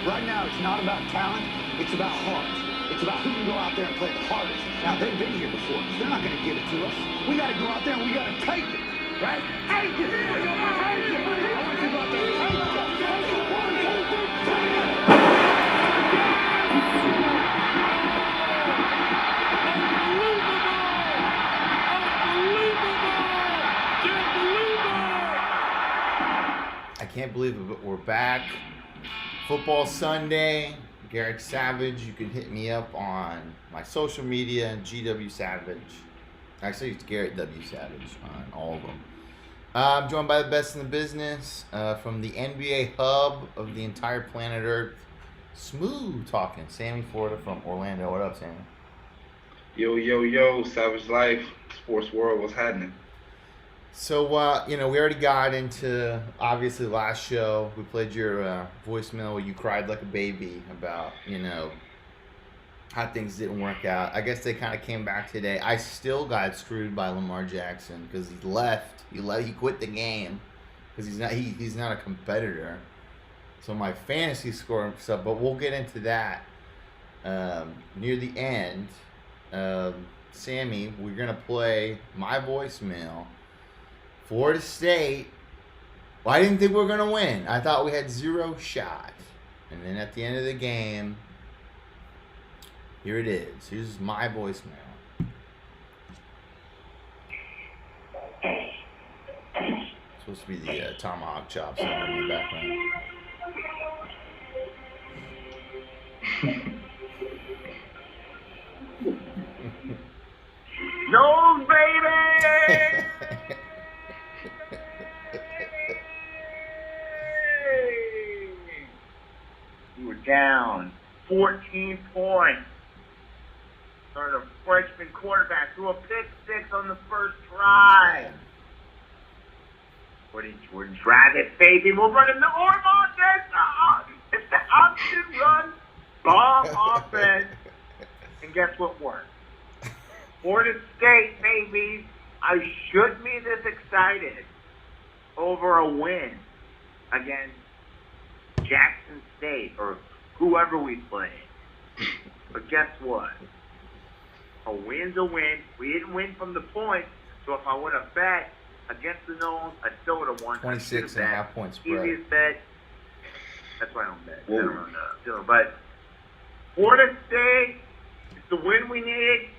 Right now, it's not about talent. It's about heart. It's about who can go out there and play the hardest. Now, they've been here before. They're not going to give it to us. We got to go out there and we got to take it. Right? Take it! Take it! I want you to go out there and take it. Take it. 1, 2, 3, take it! I can't believe it, but we're back. Football Sunday. Garrett Savage. You can hit me up on my social media, GW Savage. Actually, it's Garrett W. Savage on all of them. I'm joined by the best in the business from the NBA hub of the entire planet Earth. Smooth talking. Sammy Florida from Orlando. What up, Sammy? Yo, yo, yo, Savage Life, Sports World, what's happening? So, we already got into, obviously, last show. We played your voicemail where you cried like a baby about, how things didn't work out. I guess they kind of came back today. I still got screwed by Lamar Jackson because he left. He quit the game because he's not a competitor. So my fantasy score stuff, but we'll get into that near the end. Sammy, we're gonna play my voicemail. Florida State. Well, I didn't think we were going to win. I thought we had zero shot. And then at the end of the game, here it is. Here's my voicemail. It's supposed to be the tomahawk chop sound in the background. No, baby! We were down 14 points. Started a freshman quarterback threw a pick-6 on the first drive. We're driving, baby. We're running the Ormond. It's the option run bomb offense. And guess what worked? Florida State, baby. I shouldn't be this excited over a win against Jackson State or whoever we play. But guess what? A win's a win. We didn't win from the points, so if I would have bet against the Noles, I still would have won. 26.5 point spread. Easiest bet. That's why I don't bet. I don't know. But Florida State, it's the win we need.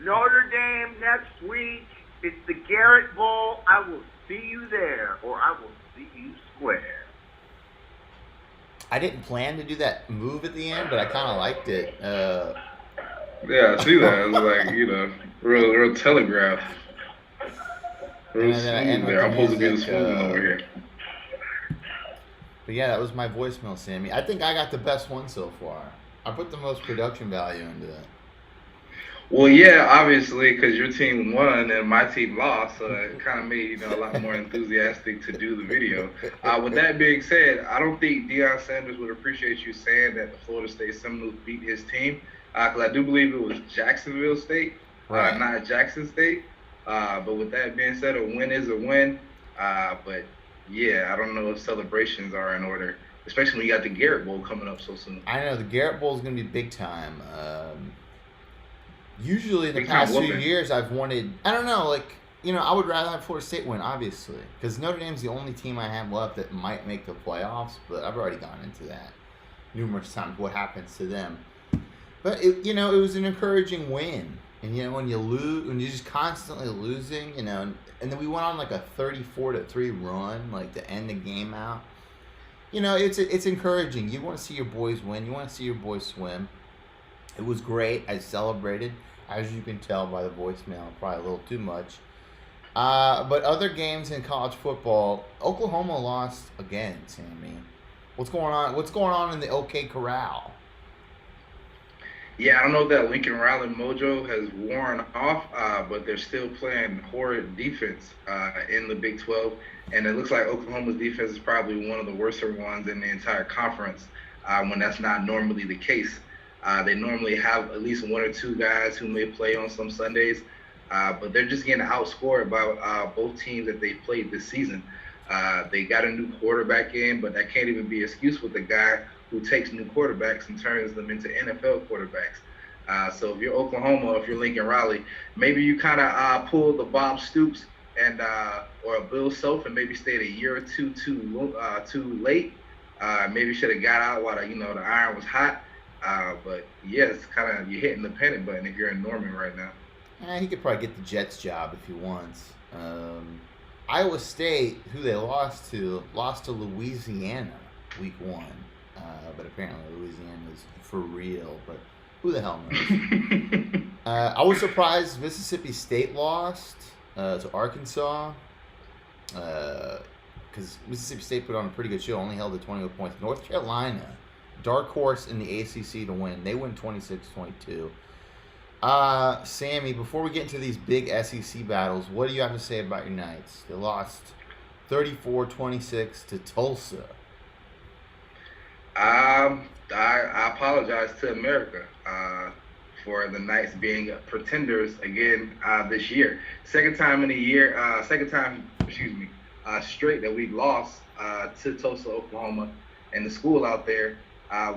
Notre Dame next week. It's the Garrett Bowl. I will see you there, or I will see you square. I didn't plan to do that move at the end, but I kind of liked it. Yeah, I see that. It was like, real telegraph. Real smooth there. I'm supposed to be the smooth one over here. But yeah, that was my voicemail, Sammy. I think I got the best one so far. I put the most production value into it. Well, yeah, obviously, because your team won and my team lost, so it kind of made a lot more enthusiastic to do the video. With that being said, I don't think Deion Sanders would appreciate you saying that the Florida State Seminoles beat his team, because I do believe it was Jacksonville State, right, not Jackson State. But with that being said, a win is a win. But yeah, I don't know if celebrations are in order, especially when you got the Garrett Bowl coming up so soon. I know the Garrett Bowl is going to be big time. Usually in the past few years, I've wanted, I don't know, I would rather have Florida State win, obviously, because Notre Dame's the only team I have left that might make the playoffs, but I've already gone into that numerous times, what happens to them. But, it was an encouraging win. And, when you lose, when you're just constantly losing, and then we went on like a 34-3 run, to end the game out. It's encouraging. You want to see your boys win. You want to see your boys swim. It was great. I celebrated, as you can tell by the voicemail, probably a little too much. But other games in college football, Oklahoma lost again, Sammy. What's going on? What's going on in the OK Corral? Yeah, I don't know if that Lincoln Riley mojo has worn off, but they're still playing horrid defense in the Big 12. And it looks like Oklahoma's defense is probably one of the worser ones in the entire conference when that's not normally the case. They normally have at least one or two guys who may play on some Sundays, but they're just getting outscored by both teams that they played this season. They got a new quarterback in, but that can't even be an excuse with the guy who takes new quarterbacks and turns them into NFL quarterbacks. So if you're Oklahoma, if you're Lincoln Riley, maybe you kind of pull the Bob Stoops and or a Bill Self and maybe stayed a year or two too late. Maybe should have got out while the iron was hot. But yeah, it's kind of you're hitting the panic button if you're in Norman right now. He could probably get the Jets job if he wants. Iowa State, who they lost to Louisiana week 1. But apparently Louisiana is for real. But who the hell knows? I was surprised Mississippi State lost to Arkansas. Because Mississippi State put on a pretty good show, only held to 21 points. North Carolina, dark horse in the ACC to win. They win 26-22. Sammy, before we get into these big SEC battles, what do you have to say about your Knights? They lost 34-26 to Tulsa. I apologize to America for the Knights being pretenders again this year. Second time straight that we lost to Tulsa, Oklahoma, and the school out there,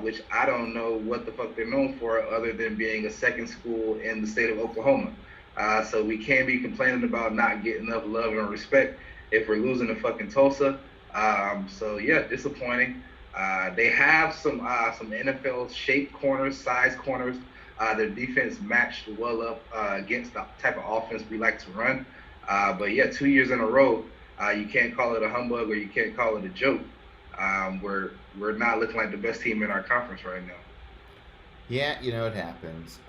which I don't know what the fuck they're known for other than being a second school in the state of Oklahoma. So we can't be complaining about not getting enough love and respect if we're losing to fucking Tulsa. So yeah, disappointing. They have some NFL shaped corners, size corners. Their defense matched well up against the type of offense we like to run. But yeah, 2 years in a row, you can't call it a humbug or you can't call it a joke. We're not looking like the best team in our conference right now. Yeah, it happens.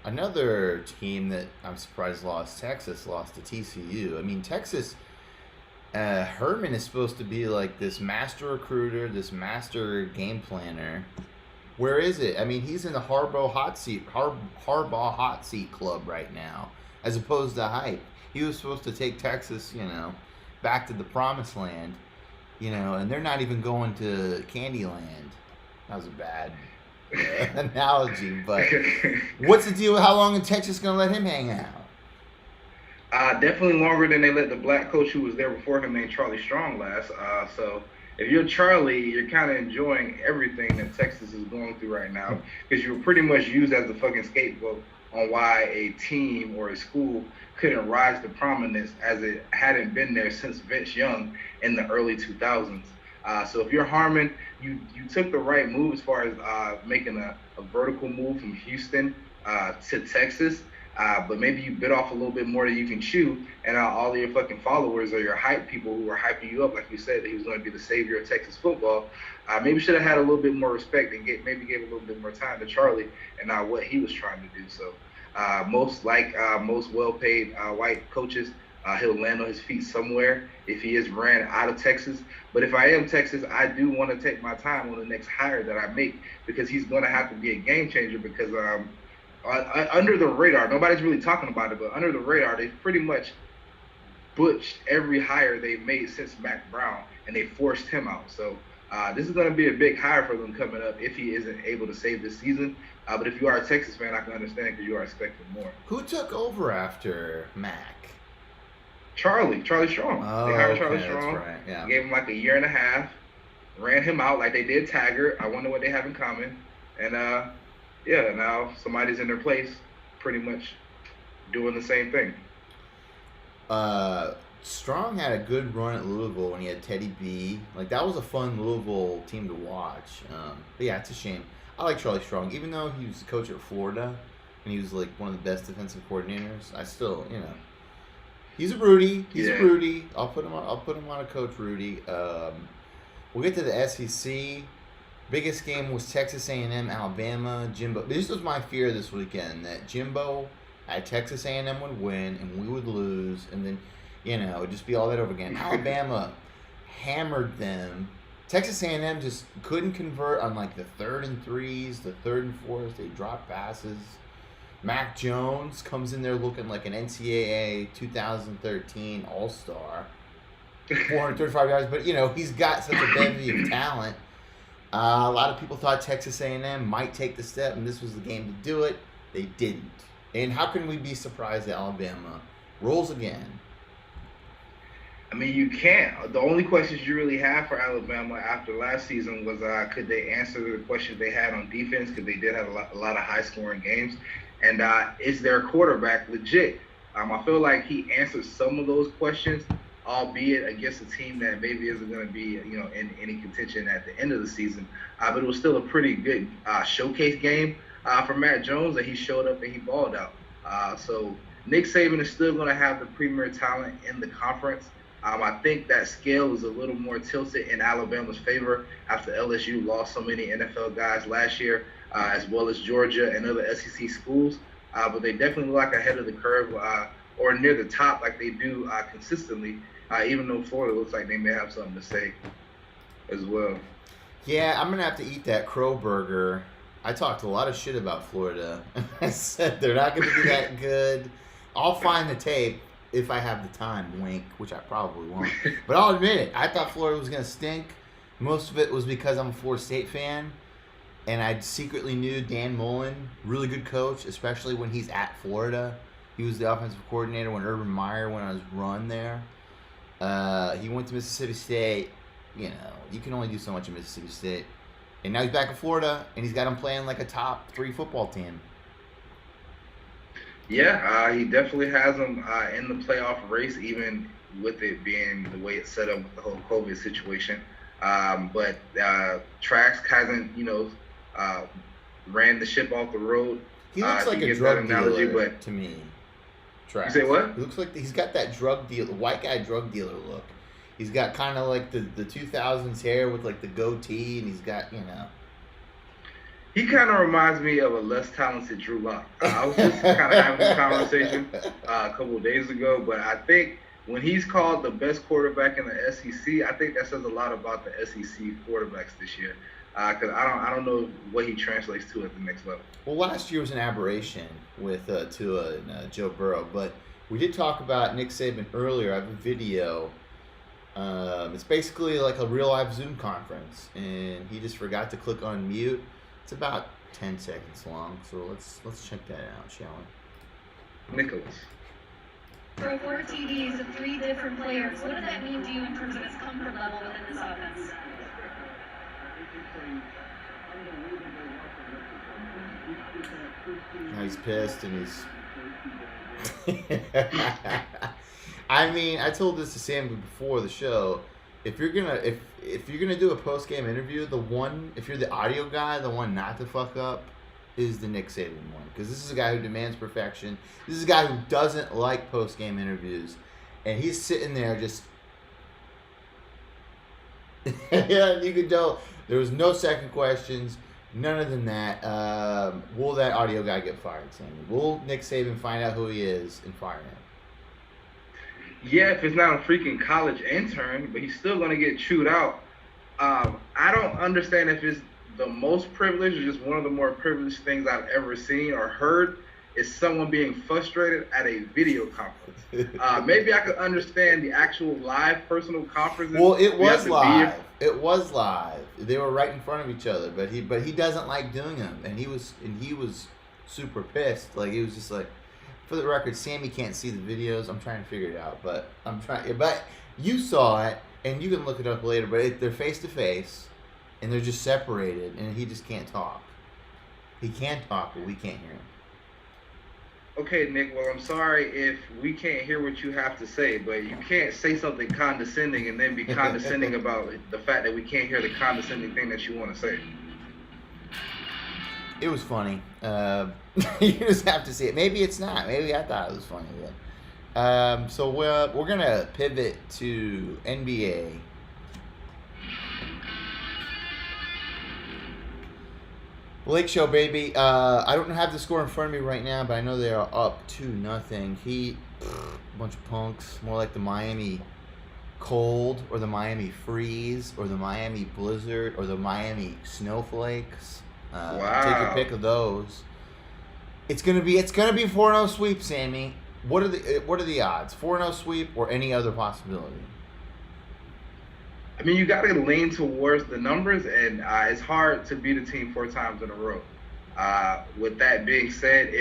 Another team that I'm surprised lost, Texas, lost to TCU. I mean, Texas, Herman is supposed to be like this master recruiter, this master game planner. Where is it? I mean, he's in the Harbaugh hot seat club right now, as opposed to hype. He was supposed to take Texas, back to the promised land, and they're not even going to Candyland. That was a bad analogy, but what's the deal? How long is Texas going to let him hang out? Definitely longer than they let the black coach who was there before him named Charlie Strong last. So if you're Charlie, you're kind of enjoying everything that Texas is going through right now because you were pretty much used as the fucking scapegoat on why a team or a school couldn't rise to prominence as it hadn't been there since Vince Young in the early 2000s. So if you're Harmon, you took the right move as far as making a vertical move from Houston to Texas. But maybe you bit off a little bit more than you can chew, and all of your fucking followers or your hype people who were hyping you up, like you said, that he was going to be the savior of Texas football, maybe should have had a little bit more respect and maybe gave a little bit more time to Charlie and what he was trying to do. So most well-paid white coaches, he'll land on his feet somewhere if he is ran out of Texas. But if I am Texas, I do want to take my time on the next hire that I make because he's going to have to be a game changer because under the radar, nobody's really talking about it, but under the radar, they've pretty much butched every hire they've made since Mac Brown, and they forced him out. So this is going to be a big hire for them coming up if he isn't able to save this season. But if you are a Texas fan, I can understand because you are expecting more. Who took over after Mac? Charlie Strong. They hired Charlie Strong. That's right, yeah. Gave him like a year and a half, ran him out like they did Taggart. I wonder what they have in common. And yeah, now somebody's in their place pretty much doing the same thing. Strong had a good run at Louisville when he had Teddy B. Like, that was a fun Louisville team to watch. But yeah, it's a shame. I like Charlie Strong. Even though he was the coach at Florida and he was like one of the best defensive coordinators, I still, he's a Rudy. He's a Rudy. I'll put him on a coach Rudy. We'll get to the SEC. Biggest game was Texas A&M, Alabama. Jimbo. This was my fear this weekend, that Jimbo at Texas A&M would win and we would lose, and then, it would just be all that over again. Alabama hammered them. Texas A&M just couldn't convert on like the 3rd and 3s, the 3rd and 4s. They dropped passes. Mac Jones comes in there looking like an NCAA 2013 All-Star. 435 yards, but he's got such a bevy of talent. A lot of people thought Texas A&M might take the step, and this was the game to do it. They didn't. And how can we be surprised that Alabama rolls again? I mean, you can't. The only questions you really have for Alabama after last season was could they answer the questions they had on defense, because they did have a lot of high-scoring games, and is their quarterback legit? I feel like he answered some of those questions, albeit against a team that maybe isn't going to be, in any contention at the end of the season. But it was still a pretty good showcase game for Matt Jones, and he showed up and he balled out. So Nick Saban is still going to have the premier talent in the conference. I think that scale is a little more tilted in Alabama's favor after LSU lost so many NFL guys last year, as well as Georgia and other SEC schools. But they definitely look like ahead of the curve or near the top like they do consistently, even though Florida looks like they may have something to say as well. Yeah, I'm going to have to eat that crow burger. I talked a lot of shit about Florida. I said they're not going to be that good. I'll find the tape if I have the time, wink, which I probably won't. But I'll admit it. I thought Florida was going to stink. Most of it was because I'm a Florida State fan. And I secretly knew Dan Mullen, really good coach, especially when he's at Florida. He was the offensive coordinator when Urban Meyer went on his run there. He went to Mississippi State. You can only do so much in Mississippi State. And now he's back in Florida, and he's got him playing like a top 3 football team. Yeah, he definitely has them in the playoff race, even with it being the way it's set up with the whole COVID situation. But Trask hasn't, ran the ship off the road. He looks like a drug dealer to me. Trask. You say what? He looks like he's got that white guy drug dealer look. He's got kind of like the 2000s hair with like the goatee, and he's got, He kind of reminds me of a less talented Drew Lock. I was just kind of having this conversation a couple of days ago, but I think when he's called the best quarterback in the SEC, I think that says a lot about the SEC quarterbacks this year. Because I don't know what he translates to at the next level. Well, last year was an aberration with Tua and Joe Burrow, but we did talk about Nick Saban earlier. I have a video. It's basically like a real life Zoom conference, and he just forgot to click on mute. It's about 10 seconds long, so let's check that out, shall we? Nicholas. For 4 TDs of 3 different players, what does that mean to you in terms of his comfort level within this offense? Now he's pissed and he's. I mean, I told this to Sam before the show. If you're gonna do a post game interview, if you're the audio guy, the one not to fuck up is the Nick Saban one, because this is a guy who demands perfection. This is a guy who doesn't like post game interviews, and he's sitting there just. Yeah, you could tell there was no second questions, none other than that. Will that audio guy get fired, Sammy? Will Nick Saban find out who he is and fire him? Yeah, if it's not a freaking college intern, but he's still going to get chewed out. I don't understand if it's the most privileged or just one of the more privileged things I've ever seen or heard is someone being frustrated at a video conference. Maybe I could understand the actual live personal conferences. Well, it was live. It was live. They were right in front of each other, but he doesn't like doing them, and he was super pissed. Like, he was just like, for the record, Sammy can't see the videos. I'm trying to figure it out, but but you saw it, and you can look it up later. But they're face to face, and they're just separated, and he just can't talk. He can talk, but we can't hear him. Okay, Nick, well, I'm sorry if we can't hear what you have to say, but you can't say something condescending and then be condescending about the fact that we can't hear the condescending thing that you want to say. It was funny. You just have to see it. Maybe it's not. Maybe I thought it was funny. But, so we're going to pivot to NBA. Lake Show, baby. I don't have the score in front of me right now, but I know they are up 2-0. Heat, a bunch of punks. More like the Miami Cold, or the Miami Freeze, or the Miami Blizzard, or the Miami Snowflakes. Wow. Take your pick of those. It's gonna be 4-0 sweep, Sammy. What are the odds? 4-0 sweep or any other possibility? I mean, you got to lean towards the numbers, and it's hard to beat a team 4 times in a row. With that being said,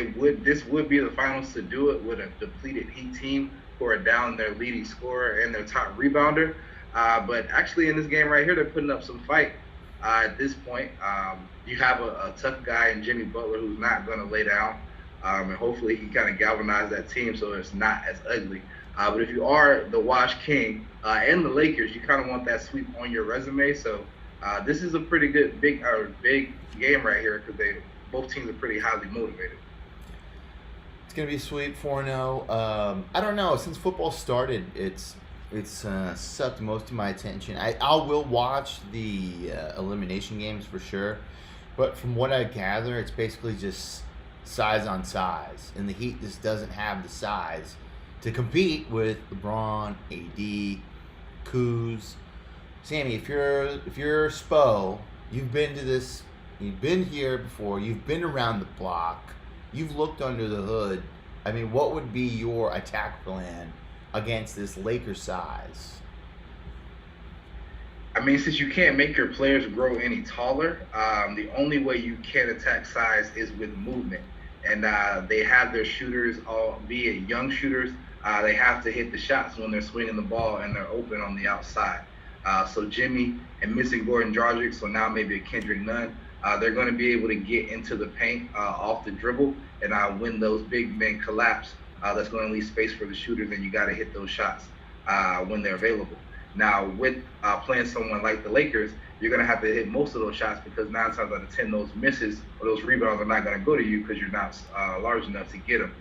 this would be the finals to do it with a depleted Heat team who are down their leading scorer and their top rebounder. But actually, in this game right here, they're putting up some fight at this point. You have a tough guy in Jimmy Butler who's not going to lay down, and hopefully he kind of galvanize that team so it's not as ugly. But if you are the Wash King and the Lakers, you kind of want that sweep on your resume. So this is a pretty good big game right here because both teams are pretty highly motivated. It's gonna be a sweep 4-0. I don't know. Since football started, it's sucked most of my attention. I will watch the elimination games for sure, but from what I gather, it's basically just size on size, and the Heat just doesn't have the size to compete with LeBron, AD, Kuz. Sammy, if you're Spo, you've been to this, you've been here before, you've been around the block, you've looked under the hood. I mean, what would be your attack plan against this Lakers size? I mean, since you can't make your players grow any taller, the only way you can attack size is with movement. And they have their shooters, albeit young shooters, they have to hit the shots when they're swinging the ball and they're open on the outside. So Jimmy and missing Goran Dragic, so now maybe a Kendrick Nunn, they're going to be able to get into the paint off the dribble, and when those big men collapse, that's going to leave space for the shooters, and you got to hit those shots when they're available. Now, with playing someone like the Lakers, you're going to have to hit most of those shots because 9 times out of 10, those misses or those rebounds are not going to go to you because you're not large enough to get them.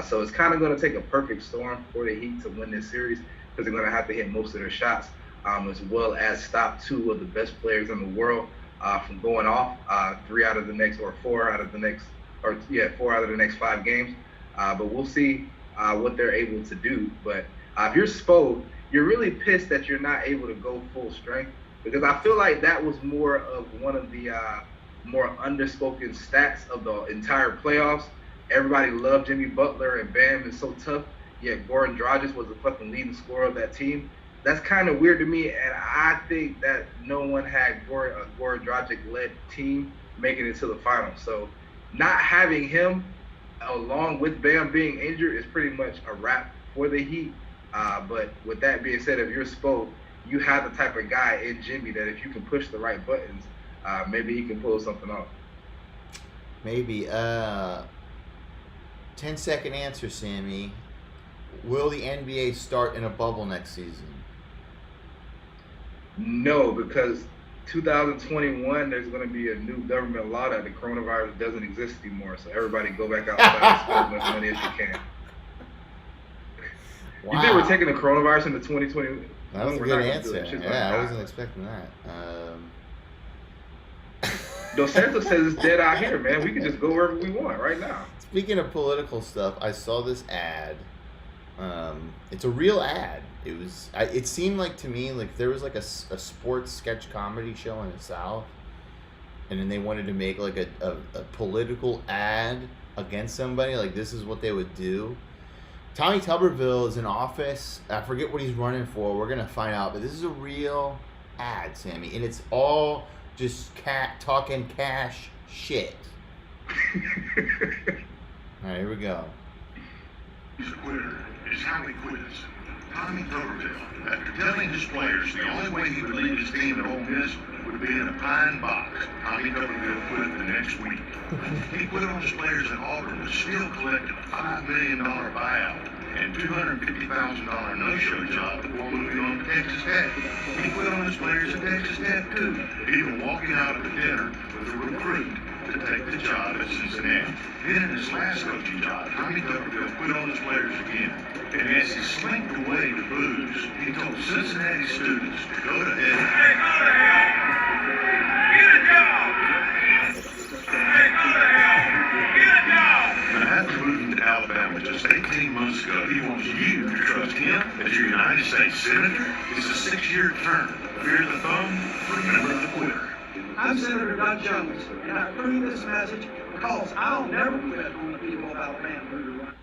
So it's kind of going to take a perfect storm for the Heat to win this series because they're going to have to hit most of their shots, as well as stop 2 of the best players in the world from going off 4 out of the next 5 games. But we'll see what they're able to do. But if you're Spo, you're really pissed that you're not able to go full strength because I feel like that was more of one of the more underspoken stats of the entire playoffs. Everybody loved Jimmy Butler and Bam is so tough, yet Goran Dragic was the fucking leading scorer of that team. That's kind of weird to me, and I think that no one had a Goran Dragic-led team making it to the finals. So not having him along with Bam being injured is pretty much a wrap for the Heat. But with that being said, if you're Spo, you have the type of guy in Jimmy that if you can push the right buttons, maybe he can pull something off. Maybe. 10-second answer, Sammy. Will the NBA start in a bubble next season? No, because 2021, there's going to be a new government law that the coronavirus doesn't exist anymore. So everybody go back outside and spend as much money as you can. Wow. You think we're taking the coronavirus into 2020? That was a good answer. Yeah, I wasn't expecting that. Dos Santos says it's dead out here, man. We can just go wherever we want right now. Speaking of political stuff, I saw this ad. It's a real ad. It seemed like to me like there was like a sports sketch comedy show in the South, and then they wanted to make like a political ad against somebody. Like this is what they would do. Tommy Tuberville is in office. I forget what he's running for. We're gonna find out. But this is a real ad, Sammy, and it's all just talking cash shit. All right, here we go. He's a quitter. Is how he quits. Tommy Tuberville, after telling his players the only way he would lead his team at Ole Miss would be in a pine box, Tommy Tuberville quit the next week. He quit on his players at Auburn, but still collected a $5 million buyout and $250,000 no-show job before moving on to Texas Tech. He quit on his players at Texas Tech, too, even walking out of a dinner with a recruit to take the job at Cincinnati. Then in his last coaching job, Tommy Tuberville quit on his players again. And as he slinked away to booze, he told Cincinnati students to go to hell. Hey, go to hell! Get a job! Hey, go to hell! Get a job! Now, after moving to Alabama just 18 months ago, he wants you to trust him as your United States Senator. It's a 6-year term. Fear the thumb, remember the quitter. I'm Senator Doug Jones, and I approve this message because I'll never quit on the people of Alabama who are right.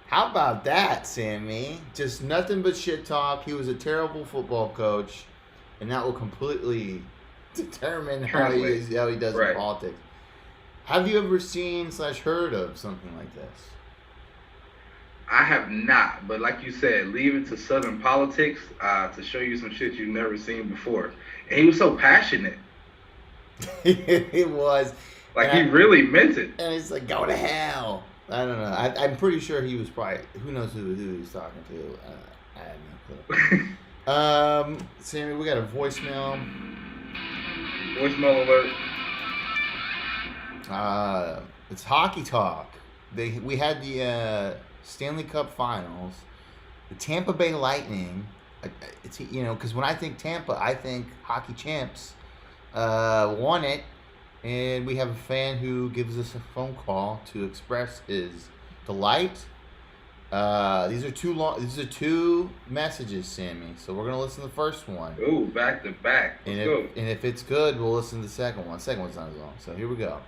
How about that, Sammy? Just nothing but shit talk. He was a terrible football coach, and that will completely determine how he does in politics. Have you ever seen / heard of something like this? I have not, but like you said, leave it to Southern politics to show you some shit you've never seen before. And he was so passionate. It was. Like, he really meant it. And he's like, go to hell. I don't know. I'm pretty sure he was probably, who knows who he was talking to. I have no clue. Sammy, we got a voicemail. Voicemail alert. It's hockey talk. We had the Stanley Cup Finals. The Tampa Bay Lightning. It's, you know, because when I think Tampa, I think hockey champs won it. And we have a fan who gives us a phone call to express his delight. These are two messages, Sammy. So we're gonna listen to the first one. Ooh, back to back. Let's go. And if it's good, we'll listen to the second one. Second one's not as long. So here we go.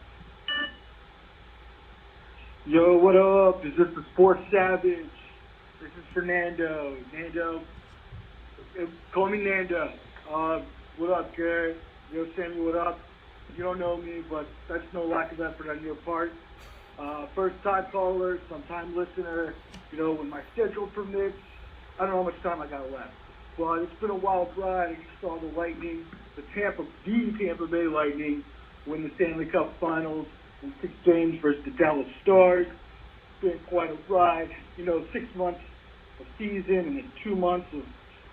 Yo, what up? Is this the Sports Savage? This is Fernando. Nando. Call me Nando. What up, Garrett? Yo, Sammy, what up? You don't know me, but that's no lack of effort on your part. First time caller, sometime listener. You know, when my schedule permits, I don't know how much time I got left. But it's been a wild ride. I just saw the Lightning, the Tampa Bay Lightning, win the Stanley Cup Finals in 6 games versus the Dallas Stars. It's been quite a ride. You know, 6 months of season and then 2 months of,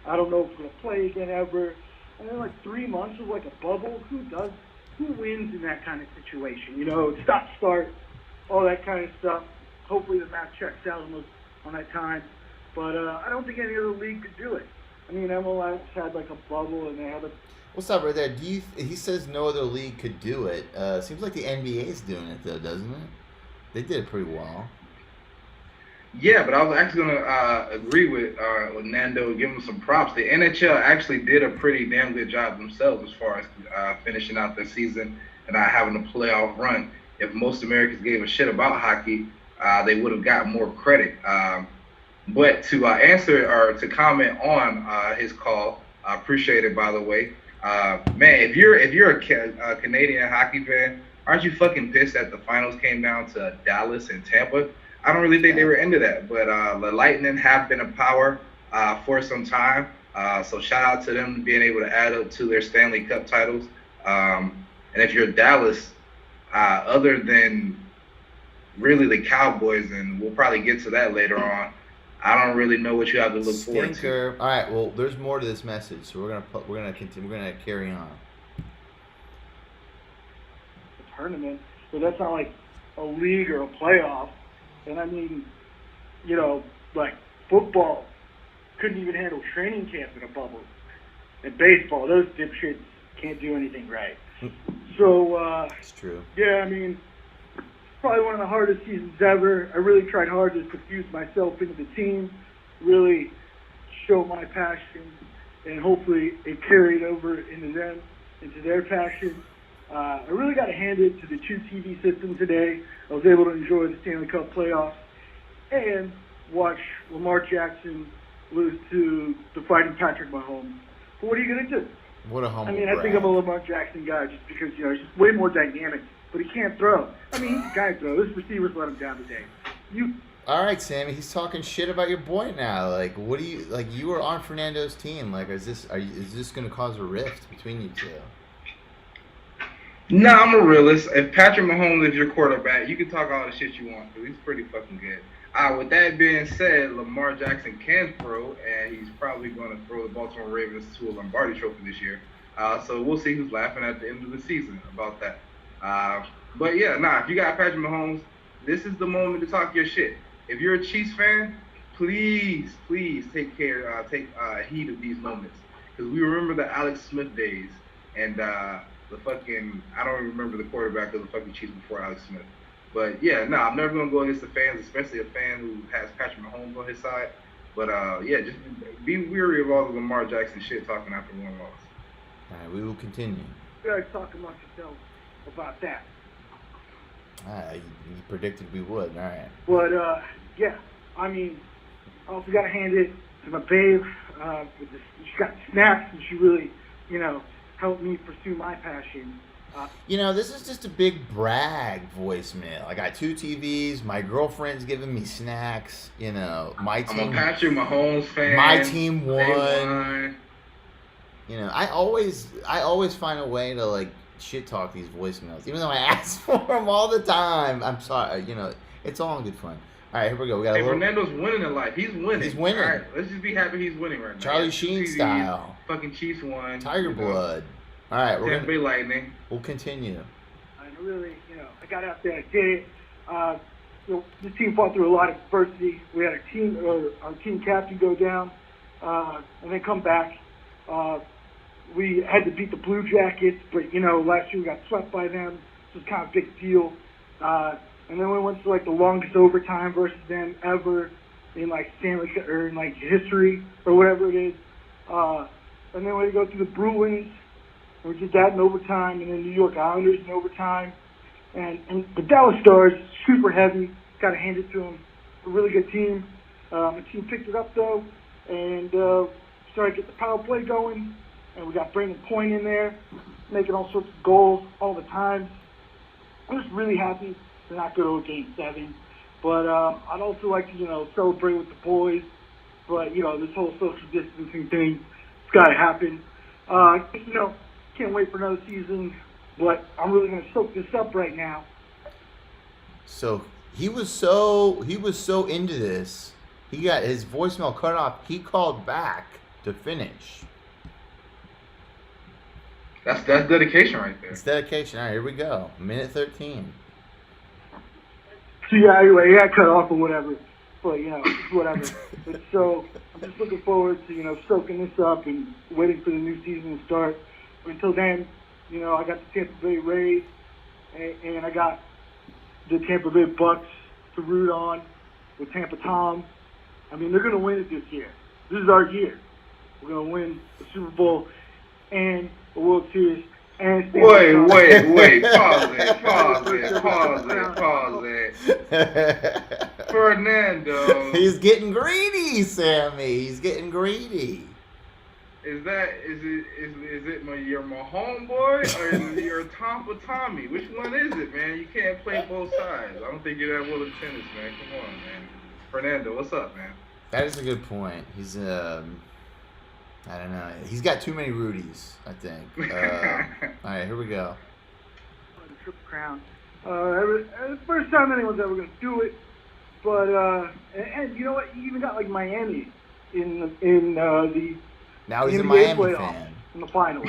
I don't know if we're going to play again ever. And then like 3 months of like a bubble. Who wins in that kind of situation? You know, stop, start, all that kind of stuff. Hopefully the math checks out on that time. But I don't think any other league could do it. I mean, MLS had like a bubble and they had a... What's up right there? He says no other league could do it. Seems like the NBA is doing it though, doesn't it? They did it pretty well. Yeah, but I was actually going to agree with Nando and give him some props. The NHL actually did a pretty damn good job themselves as far as finishing out their season and not having a playoff run. If most Americans gave a shit about hockey, they would have got more credit. But to answer or to comment on his call, I appreciate it, by the way. Man, if you're a Canadian hockey fan, aren't you fucking pissed that the finals came down to Dallas and Tampa? I don't really think they were into that, but the Lightning have been a power for some time. So shout out to them being able to add up to their Stanley Cup titles. And if you're Dallas, other than really the Cowboys, and we'll probably get to that later on, I don't really know what you have to look forward to. All right, well, there's more to this message, so we're gonna continue. We're gonna carry on. A tournament, but that's not like a league or a playoff. And I mean, you know, like football couldn't even handle training camp in a bubble. And baseball, those dipshits can't do anything right. So, it's true. Yeah, I mean, probably one of the hardest seasons ever. I really tried hard to infuse myself into the team, really show my passion, and hopefully it carried over into them, into their passion. I really got to hand it to the 2 TV system today. I was able to enjoy the Stanley Cup playoffs and watch Lamar Jackson lose to the fighting Patrick Mahomes. But what are you going to do? What a humble I mean, I think I'm a Lamar Jackson guy just because, you know, he's just way more dynamic, but he can't throw. I mean, he's a guy throw. His receivers let him down today. All right, Sammy, he's talking shit about your boy now. Like, what do you, like, you were on Fernando's team. Like, is this going to cause a rift between you two? No, I'm a realist. If Patrick Mahomes is your quarterback, you can talk all the shit you want to. He's pretty fucking good. With that being said, Lamar Jackson can throw, and he's probably going to throw the Baltimore Ravens to a Lombardi Trophy this year. So we'll see who's laughing at the end of the season about that. But yeah, if you got Patrick Mahomes, this is the moment to talk your shit. If you're a Chiefs fan, please take heed of these moments, because we remember the Alex Smith days and the fucking, I don't even remember the quarterback of the fucking Chiefs before Alex Smith. But yeah, I'm never gonna go against the fans, especially a fan who has Patrick Mahomes on his side. But yeah, just be weary of all the Lamar Jackson shit talking after one loss. All right, we will continue. You guys talk amongst yourselves about that. You predicted we would. All right. But yeah, I mean, I also got to hand it to my babe. She got snaps, and she really, you know, helped me pursue my passion. You know, this is just a big brag voicemail. I got 2 TVs. My girlfriend's giving me snacks. You know, my I'm team. a Patrick Mahomes fan. My team They won. You know, I always find a way to like shit talk these voicemails, even though I ask for them all the time. I'm sorry. You know, it's all in good fun. All right, here we go. We got Hey, Fernando's winning in life. He's winning. He's winning. All right, let's just be happy he's winning right now. Charlie Sheen style. Fucking Chiefs won. Tiger blood. All right, Tampa Bay Lightning. We'll continue. I really, I got out there, I did it. This team fought through a lot of adversity. We had our team captain go down, and then come back. We had to beat the Blue Jackets, but last year we got swept by them. So it's kind of a big deal. And then we went to like the longest overtime versus them ever in like Stanley or in like history or whatever it is. And then we had to go through the Bruins. We did that in overtime, and then New York Islanders in overtime. And the Dallas Stars, super heavy. Got to hand it to them. A really good team. The team picked it up, though, and started to get the power play going. And we got Brandon Point in there, making all sorts of goals all the time. I'm just really happy to not go to Game 7. But I'd also like to, celebrate with the boys. But, this whole social distancing thing, it's got to happen. Can't wait for another season, but I'm really going to soak this up right now. So he was so into this. He got his voicemail cut off. He called back to finish. That's dedication right there. It's dedication. All right, here we go. Minute 13. So yeah, anyway, he got cut off or whatever. But it's whatever. But so I'm just looking forward to soaking this up and waiting for the new season to start. Until then, I got the Tampa Bay Rays, and I got the Tampa Bay Bucks to root on with Tampa Tom. I mean, they're going to win it this year. This is our year. We're going to win the Super Bowl and the World Series. And Wait. Pause it. Fernando. He's getting greedy, Sammy. He's getting greedy. Is it your homeboy or is it your Tampa Tommy? Which one is it, man? You can't play both sides. I don't think you're that well in tennis, man. Come on, man. Fernando, what's up, man? That is a good point. He's I don't know. He's got too many Rudies, I think. All right, here we go. The Triple Crown. The first time anyone's ever going to do it, but and you know what? You even got like Miami in the. Now he's a NBA Miami playoff fan. In the finals.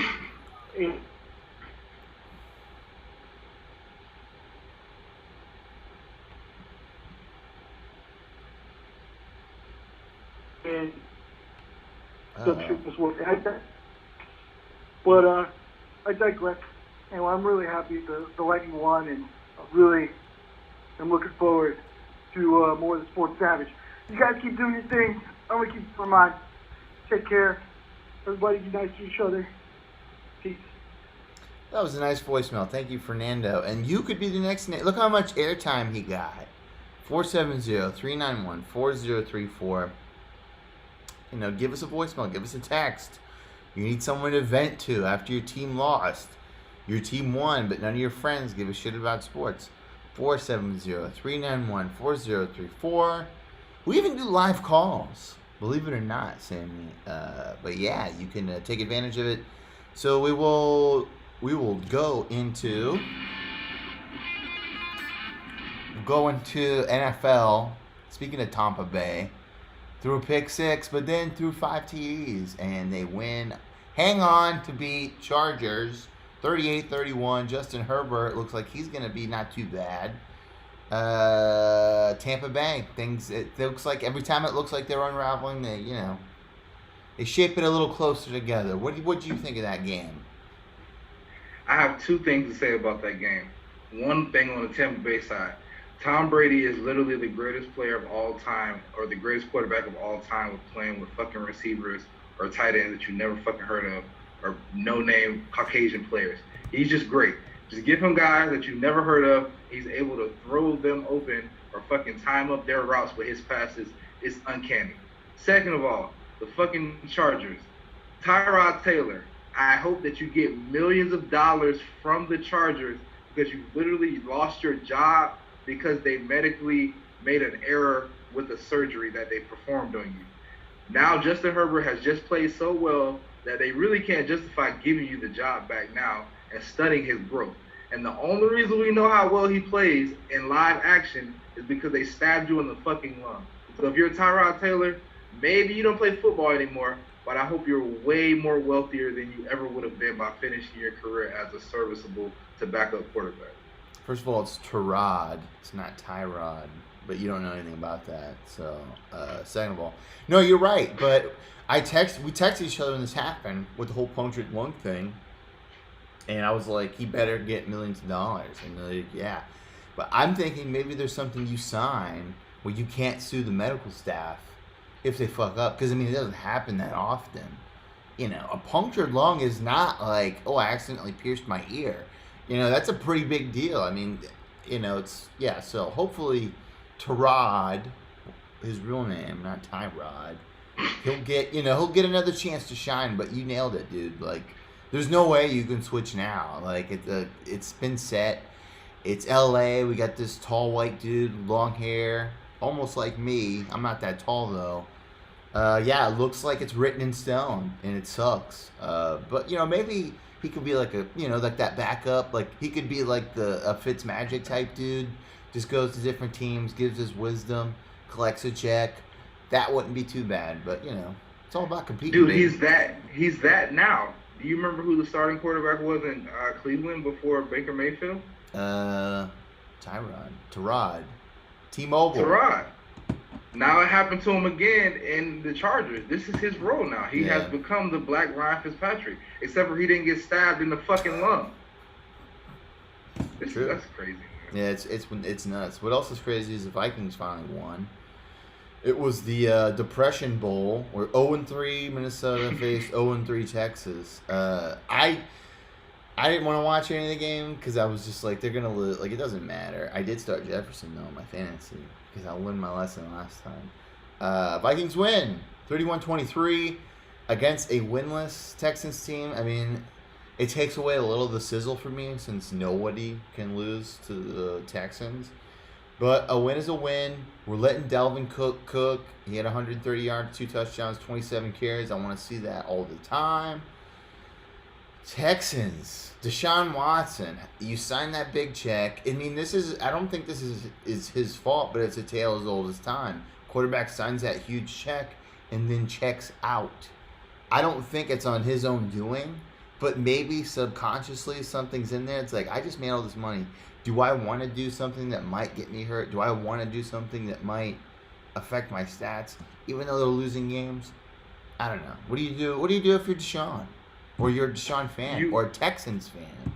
And this work. But I digress. Anyway, I'm really happy the Lightning won, and really am looking forward to more of the Sports Savage. You guys keep doing your thing. I'm gonna keep it in mind. Take care. Everybody be nice to each other. Peace. That was a nice voicemail. Thank you, Fernando. And you could be the next name. Look how much airtime he got. 470-391-4034. Give us a voicemail. Give us a text. You need someone to vent to after your team lost. Your team won, but none of your friends give a shit about sports. 470-391-4034. We even do live calls. Believe it or not, Sammy. But yeah, you can take advantage of it. So we will go into NFL. Speaking of Tampa Bay, threw a pick 6, but then threw 5 TDs, and they win. Hang on to beat Chargers 38-31. Justin Herbert looks like he's gonna be not too bad. Tampa Bay, it looks like every time it looks like they're unraveling, they shape it a little closer together. What do you think of that game? I have 2 things to say about that game. One thing on the Tampa Bay side. Tom Brady is literally the greatest player of all time, or the greatest quarterback of all time, with playing with fucking receivers or tight ends that you never fucking heard of, or no-name Caucasian players. He's just great. Just give him guys that you've never heard of. He's able to throw them open or fucking time up their routes with his passes. It's uncanny. Second of all, the fucking Chargers. Tyrod Taylor. I hope that you get millions of dollars from the Chargers because you literally lost your job because they medically made an error with the surgery that they performed on you. Now Justin Herbert has just played so well that they really can't justify giving you the job back now and studying his growth. And the only reason we know how well he plays in live action is because they stabbed you in the fucking lung. So if you're Tyrod Taylor, maybe you don't play football anymore, but I hope you're way more wealthier than you ever would have been by finishing your career as a serviceable to backup quarterback. First of all, it's Tyrod. It's not Tyrod. But you don't know anything about that. So, second of all, no, you're right. But we texted each other when this happened with the whole punctured lung thing. And I was like, he better get millions of dollars. And they're like, yeah. But I'm thinking maybe there's something you sign where you can't sue the medical staff if they fuck up. Because, I mean, it doesn't happen that often. You know, a punctured lung is not like, oh, I accidentally pierced my ear. You know, that's a pretty big deal. I mean, you know, it's, yeah. So hopefully Tyrod, his real name, not Tyrod, he'll get another chance to shine. But you nailed it, dude. Like, there's no way you can switch now. Like, it's been set. It's L.A. We got this tall white dude, long hair, almost like me. I'm not that tall, though. Yeah, it looks like it's written in stone, and it sucks. But, you know, maybe he could be like like that backup. Like, he could be like a Fitzmagic type dude. Just goes to different teams, gives his wisdom, collects a check. That wouldn't be too bad. But, you know, it's all about competing. Dude, baby. he's that now. Do you remember who the starting quarterback was in Cleveland before Baker Mayfield? Tyrod. T-Mobile. Tyrod. Now it happened to him again in the Chargers. This is his role now. He has become the Black Ryan Fitzpatrick, except for he didn't get stabbed in the fucking lung. That's crazy. Man. Yeah, it's nuts. What else is crazy is the Vikings finally won. It was the Depression Bowl where 0-3 Minnesota faced 0-3 Texas. I didn't want to watch any of the game because I was just like, they're gonna lose. Like, it doesn't matter. I did start Jefferson though in my fantasy because I learned my lesson last time. Vikings win 31-23 against a winless Texans team. I mean, it takes away a little of the sizzle for me since nobody can lose to the Texans. But a win is a win. We're letting Dalvin cook. He had 130 yards, 2 touchdowns, 27 carries. I want to see that all the time. Texans, Deshaun Watson. You signed that big check. I mean, I don't think this is his fault, but it's a tale as old as time. Quarterback signs that huge check and then checks out. I don't think it's on his own doing, but maybe subconsciously something's in there. It's like, I just made all this money. Do I want to do something that might get me hurt? Do I want to do something that might affect my stats, even though they're losing games? I don't know. What do you do? What do you do if you're Deshaun? Or you're a Deshaun fan? Or a Texans fan?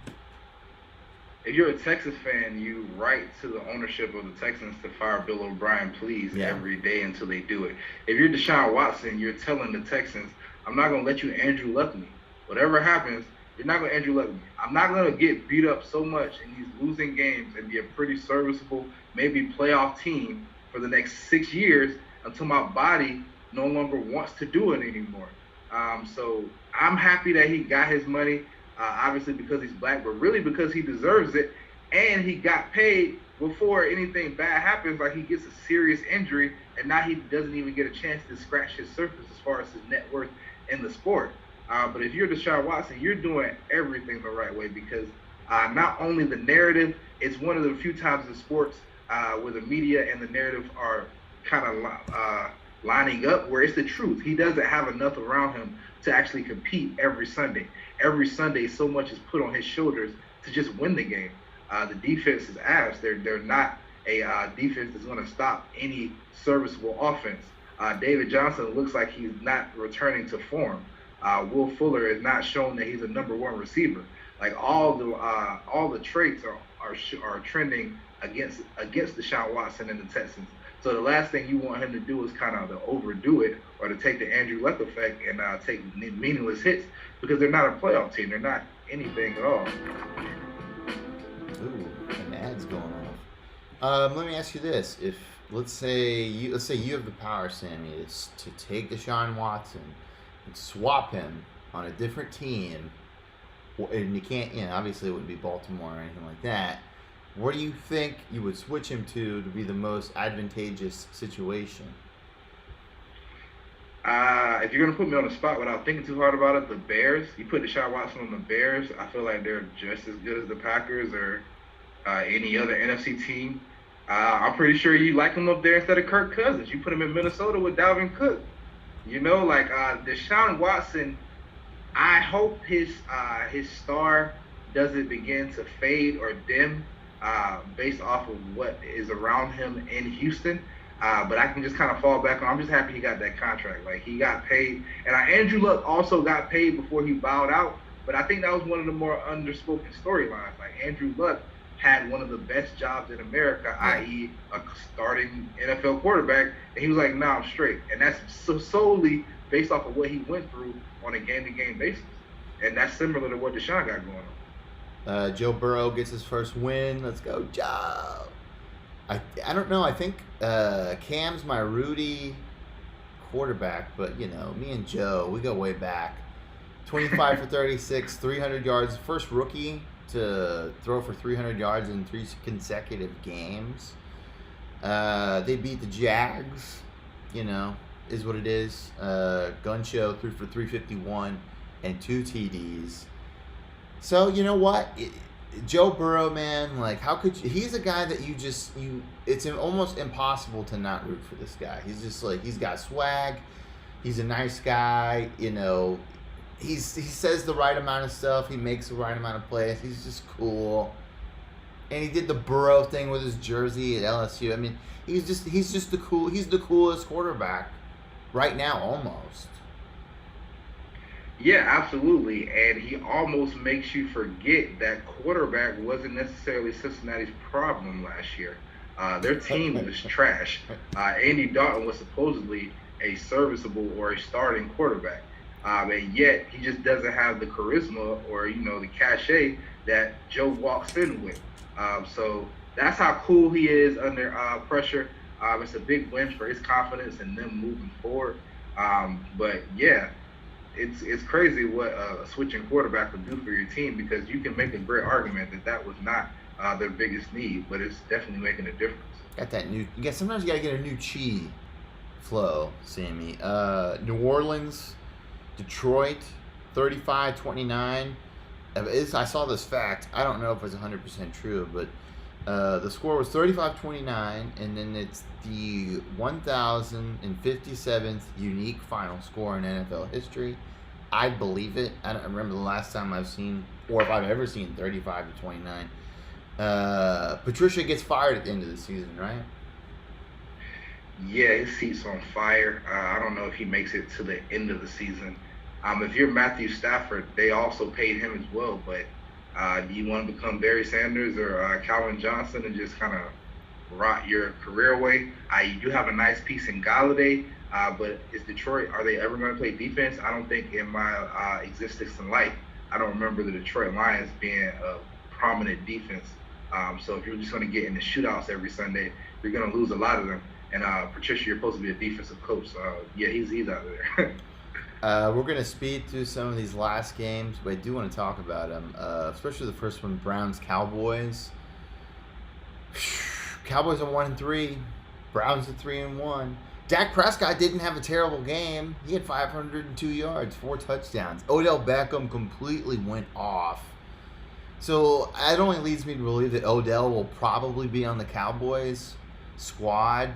If you're a Texas fan, you write to the ownership of the Texans to fire Bill O'Brien, please, every day until they do it. If you're Deshaun Watson, you're telling the Texans, I'm not going to let you Andrew Luck me. Whatever happens, you're not going to Andrew Luck me. I'm not going to get beat up so much in these losing games and be a pretty serviceable, maybe playoff team for the next 6 years until my body no longer wants to do it anymore. So I'm happy that he got his money, obviously because he's black, but really because he deserves it. And he got paid before anything bad happens, like he gets a serious injury, and now he doesn't even get a chance to scratch his surface as far as his net worth in the sport. But if you're Deshaun Watson, you're doing everything the right way because not only the narrative, it's one of the few times in sports where the media and the narrative are kind of lining up where it's the truth. He doesn't have enough around him to actually compete every Sunday. Every Sunday, so much is put on his shoulders to just win the game. The defense is ass. They're not a defense that's going to stop any serviceable offense. David Johnson looks like he's not returning to form. Will Fuller is not showing that he's a number one receiver. Like all the traits are trending against Deshaun Watson and the Texans. So the last thing you want him to do is kind of to overdo it or to take the Andrew Luck effect and take meaningless hits because they're not a playoff team. They're not anything at all. Ooh, an ad's going off. Let me ask you this: let's say you have the power, Sammy, to take Deshaun Watson and swap him on a different team, and you can't, obviously it wouldn't be Baltimore or anything like that, what do you think you would switch him to be the most advantageous situation? If you're going to put me on the spot without thinking too hard about it, the Bears. You put Deshaun Watson on the Bears, I feel like they're just as good as the Packers or any other NFC team. I'm pretty sure you like him up there instead of Kirk Cousins. You put him in Minnesota with Dalvin Cook. Deshaun Watson, I hope his star doesn't begin to fade or dim based off of what is around him in Houston. But I can just kind of fall back on. I'm just happy he got that contract. Like, he got paid. And Andrew Luck also got paid before he bowed out. But I think that was one of the more underspoken storylines. Like, Andrew Luck had one of the best jobs in America, i.e. a starting NFL quarterback. And he was like, nah, I'm straight. And that's solely based off of what he went through on a game-to-game basis. And that's similar to what Deshaun got going on. Joe Burrow gets his first win. Let's go, Joe. I don't know. I think Cam's my Rudy quarterback, but, me and Joe, we go way back. 25 for 36, 300 yards. First rookie to throw for 300 yards in 3 consecutive games. They beat the Jags, is what it is. Gun show threw for 351 and 2 TDs. So, you know what? Joe Burrow, man, like, how could you? He's a guy that it's almost impossible to not root for this guy. He's just like, he's got swag. He's a nice guy, he says the right amount of stuff. He makes the right amount of plays. He's just cool. And he did the Burrow thing with his jersey at LSU. I mean, he's the coolest quarterback right now, almost. Yeah, absolutely. And he almost makes you forget that quarterback wasn't necessarily Cincinnati's problem last year. Their team was trash. Andy Dalton was supposedly a serviceable or a starting quarterback. And yet he just doesn't have the charisma or, the cachet that Joe walks in with. So that's how cool he is under pressure. It's a big win for his confidence and them moving forward. But yeah, it's crazy what a switching quarterback would do for your team, because you can make a great argument that was not their biggest need, but it's definitely making a difference. Got that new. Sometimes you gotta get a new chi flow, Sammy. New Orleans, Detroit, 35-29. I saw this fact. I don't know if it's 100% true, but the score was 35-29, and then it's the 1,057th unique final score in NFL history. I believe it. I don't remember the last time I've seen, or if I've ever seen 35-29. Patricia gets fired at the end of the season, right? Yeah, his seat's on fire. I don't know if he makes it to the end of the season. If you're Matthew Stafford, they also paid him as well, but do you want to become Barry Sanders or Calvin Johnson and just kind of rot your career away? You do have a nice piece in Galladay, but is Detroit, are they ever going to play defense? I don't think in my existence in life, I don't remember the Detroit Lions being a prominent defense. So if you're just going to get in the shootouts every Sunday, you're going to lose a lot of them. And Patricia, you're supposed to be a defensive coach. So yeah, he's out of there. We're going to speed through some of these last games, but I do want to talk about them, especially the first one, Browns-Cowboys. Cowboys are 1-3, Browns are 3-1. Dak Prescott didn't have a terrible game. He had 502 yards, 4 touchdowns. Odell Beckham completely went off. So that only leads me to believe that Odell will probably be on the Cowboys squad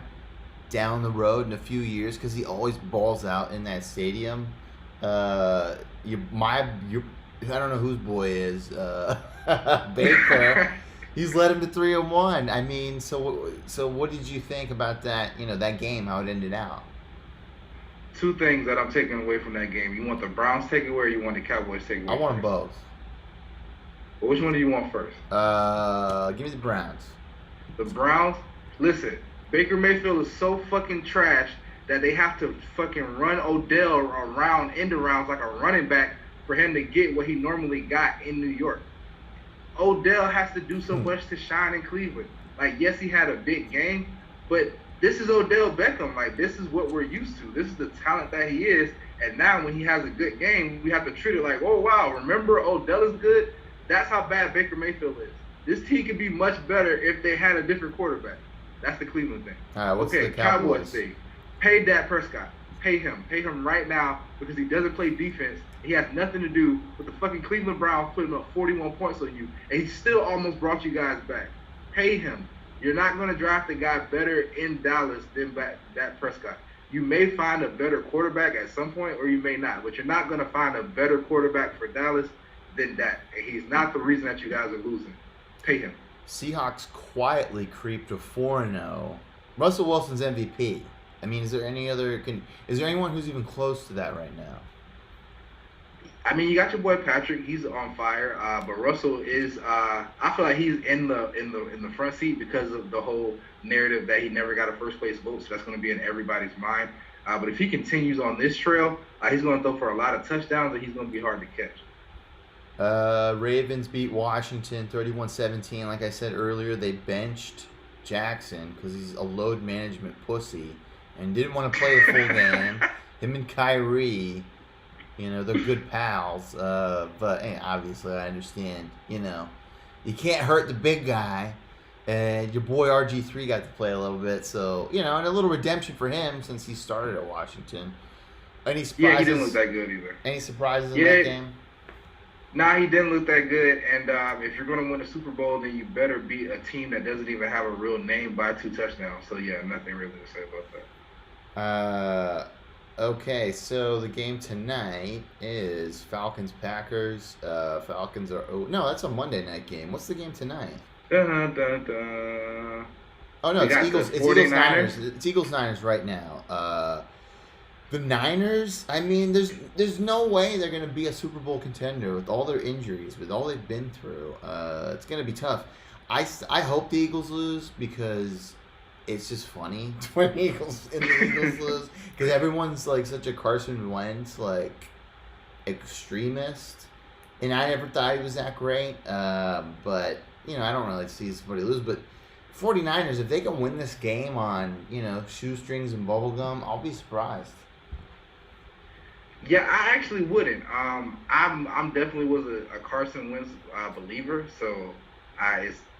down the road in a few years, because he always balls out in that stadium. I don't know whose boy is Baker. He's led him to 3-1. I mean, so what did you think about that? That game, how it ended out. 2 things that I'm taking away from that game. You want the Browns taken away, or you want the Cowboys taken away? I want them both. Well, which one do you want first? Give me the Browns. The Browns. Listen. Baker Mayfield is so fucking trash that they have to fucking run Odell around end arounds like a running back for him to get what he normally got in New York. Odell has to do so much to shine in Cleveland. Like, yes, he had a big game, but this is Odell Beckham. Like, this is what we're used to. This is the talent that he is. And now when he has a good game, we have to treat it like, oh, wow, remember Odell is good? That's how bad Baker Mayfield is. This team could be much better if they had a different quarterback. That's the Cleveland thing. All right, what's okay, the Cowboys thing. Pay Dak Prescott. Pay him. Pay him right now because he doesn't play defense. He has nothing to do with the fucking Cleveland Browns putting up 41 points on you, and he still almost brought you guys back. Pay him. You're not going to draft a guy better in Dallas than Dak Prescott. You may find a better quarterback at some point, or you may not, but you're not going to find a better quarterback for Dallas than Dak. And he's not the reason that you guys are losing. Pay him. Seahawks quietly creep to 4-0. Russell Wilson's MVP. I mean, is there anyone who's even close to that right now? I mean, you got your boy Patrick. He's on fire. But Russell is. I feel like he's in the front seat because of the whole narrative that he never got a first place vote. So that's going to be in everybody's mind. But if he continues on this trail, he's going to throw for a lot of touchdowns, and he's going to be hard to catch. Ravens beat Washington 31-17. Like I said earlier, they benched Jackson because he's a load management pussy and didn't want to play the full game. Him and Kyrie, they're good pals. But hey, obviously, I understand. You can't hurt the big guy. And your boy RG3 got to play a little bit, so and a little redemption for him since he started at Washington. Any surprises? Yeah, he didn't look that good either. Any surprises in that game? Nah, he didn't look that good. And if you're going to win a Super Bowl, then you better beat a team that doesn't even have a real name by 2 touchdowns. So yeah, nothing really to say about that. Okay, so the game tonight is Falcons-Packers. Falcons are... Oh, no, that's a Monday night game. What's the game tonight? Dun, dun, dun. Oh, no, it's Eagles-Niners. It's Eagles-Niners right now. The Niners, I mean, there's no way they're going to be a Super Bowl contender with all their injuries, with all they've been through. It's going to be tough. I hope the Eagles lose because it's just funny when the Eagles lose because everyone's like such a Carson Wentz extremist, and I never thought he was that great. But I don't really see somebody lose. But 49ers, if they can win this game on shoestrings and bubblegum, I'll be surprised. Yeah, I actually wouldn't. I'm definitely was a Carson Wentz believer, so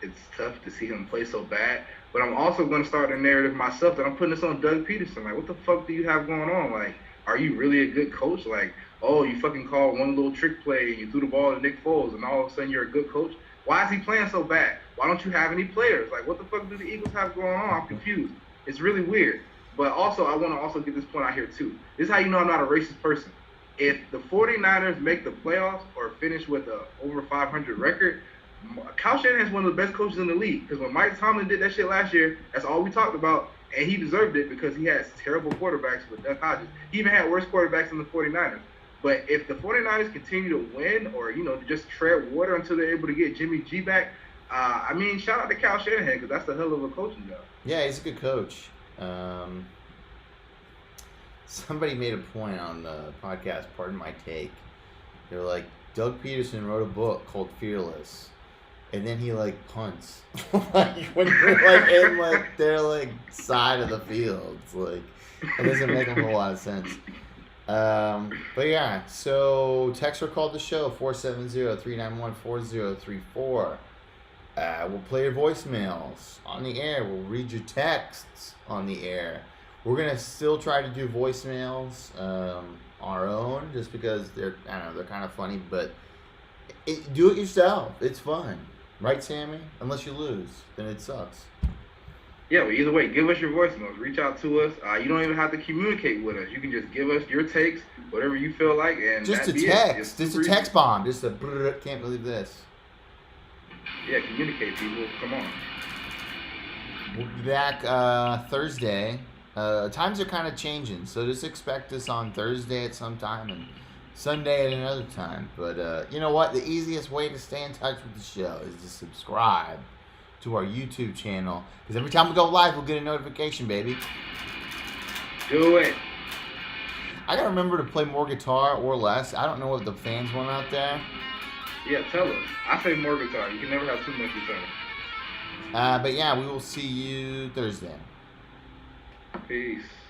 it's tough to see him play so bad. But I'm also going to start a narrative myself that I'm putting this on Doug Peterson. Like, what the fuck do you have going on? Like, are you really a good coach? Like, oh, you fucking called one little trick play and you threw the ball to Nick Foles, and all of a sudden you're a good coach? Why is he playing so bad? Why don't you have any players? Like, what the fuck do the Eagles have going on? I'm confused. It's really weird. But also, I want to also get this point out here, too. This is how you know I'm not a racist person. If the 49ers make the playoffs or finish with a over 500 record, Kyle Shanahan is one of the best coaches in the league. Because when Mike Tomlin did that shit last year, that's all we talked about. And he deserved it because he has terrible quarterbacks with Duck Hodges. He even had worse quarterbacks than the 49ers. But if the 49ers continue to win or, just tread water until they're able to get Jimmy G back, shout out to Kyle Shanahan because that's a hell of a coaching job. Yeah, he's a good coach. Somebody made a point on the podcast, Pardon My Take. They were like, Doug Peterson wrote a book called Fearless, and then he punts when they're in their side of the field. It's it doesn't make a whole lot of sense. But yeah, so text called the show 470-391-4034. We'll play your voicemails on the air. We'll read your texts on the air. We're gonna still try to do voicemails our own, just because they're kind of funny. But do it yourself. It's fun, right, Sammy? Unless you lose, then it sucks. Yeah, but either way, give us your voicemails. Reach out to us. You don't even have to communicate with us. You can just give us your takes, whatever you feel like, and just a text. Just a text bomb. Just a can't believe this. Yeah, communicate, people. Come on. We'll be back Thursday. Times are kind of changing, so just expect us on Thursday at some time and Sunday at another time. But you know what? The easiest way to stay in touch with the show is to subscribe to our YouTube channel, because every time we go live, we'll get a notification, baby. Do it. I gotta remember to play more guitar or less. I don't know what the fans want out there. Yeah, tell us. I say more guitar. You can never have too much guitar. But yeah, we will see you Thursday. Peace.